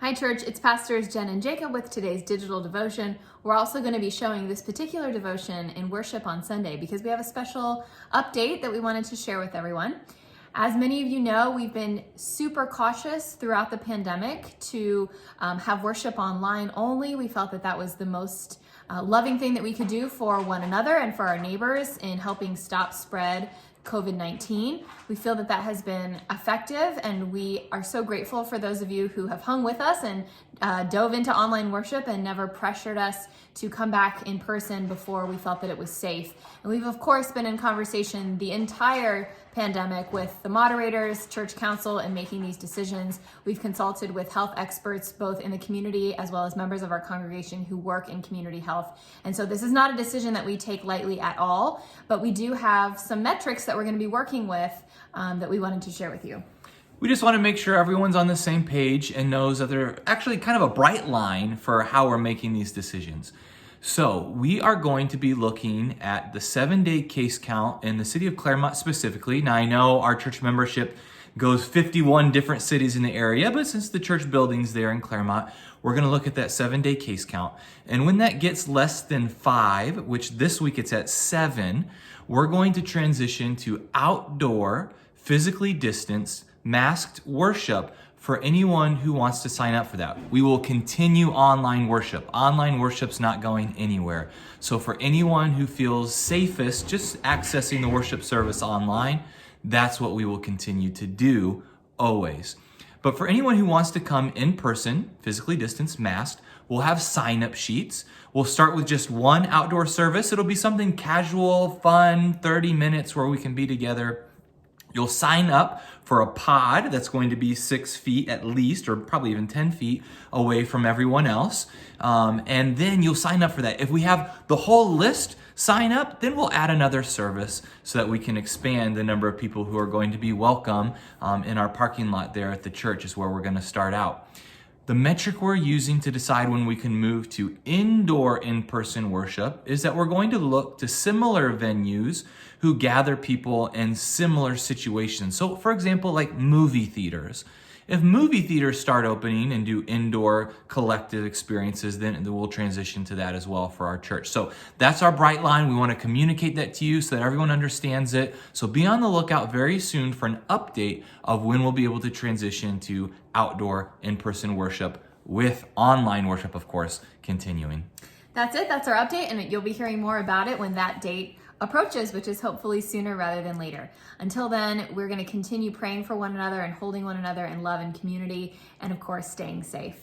Hi church, it's Pastors Jen and Jacob with today's digital devotion. We're also going to be showing this particular devotion in worship on Sunday because we have a special update that we wanted to share with everyone. As many of you know, we've been super cautious throughout the pandemic to have worship online only. We felt that that was the most loving thing that we could do for one another and for our neighbors in helping stop spread COVID-19. We feel that that has been effective, and we are so grateful for those of you who have hung with us and dove into online worship and never pressured us to come back in person before we felt that it was safe. And we've of course been in conversation the entire pandemic with the moderators, church council, and making these decisions. We've consulted with health experts both in the community as well as members of our congregation who work in community health. And so this is not a decision that we take lightly at all, but we do have some metrics that we're going to be working with that we wanted to share with you. We just want to make sure everyone's on the same page and knows that they're actually kind of a bright line for how we're making these decisions. So we are going to be looking at the 7-day case count in the city of Claremont specifically. Now I know our church membership goes 51 different cities in the area, but since the church building's there in Claremont, we're going to look at that 7-day case count. And when that gets less than 5, which this week it's at 7, we're going to transition to outdoor, physically distanced, masked worship for anyone who wants to sign up for that. We will continue online worship. Online worship's not going anywhere. So for anyone who feels safest just accessing the worship service online, that's what we will continue to do always. But for anyone who wants to come in person, physically distanced, masked, we'll have sign-up sheets. We'll start with just one outdoor service. It'll be something casual, fun, 30 minutes where we can be together. You'll sign up for a pod that's going to be 6 feet at least, or probably even 10 feet away from everyone else. And then you'll sign up for that. If we have the whole list sign up, then we'll add another service so that we can expand the number of people who are going to be welcome in our parking lot there at the church is where we're going to start out. The metric we're using to decide when we can move to indoor in-person worship is that we're going to look to similar venues who gather people in similar situations. So for example, like movie theaters. If movie theaters start opening and do indoor collective experiences, then we'll transition to that as well for our church. So that's our bright line. We want to communicate that to you so that everyone understands it. So be on the lookout very soon for an update of when we'll be able to transition to outdoor in-person worship with online worship, of course, continuing. That's it. That's our update, and you'll be hearing more about it when that date approaches, which is hopefully sooner rather than later. Until then, we're going to continue praying for one another and holding one another in love and community, and of course, staying safe.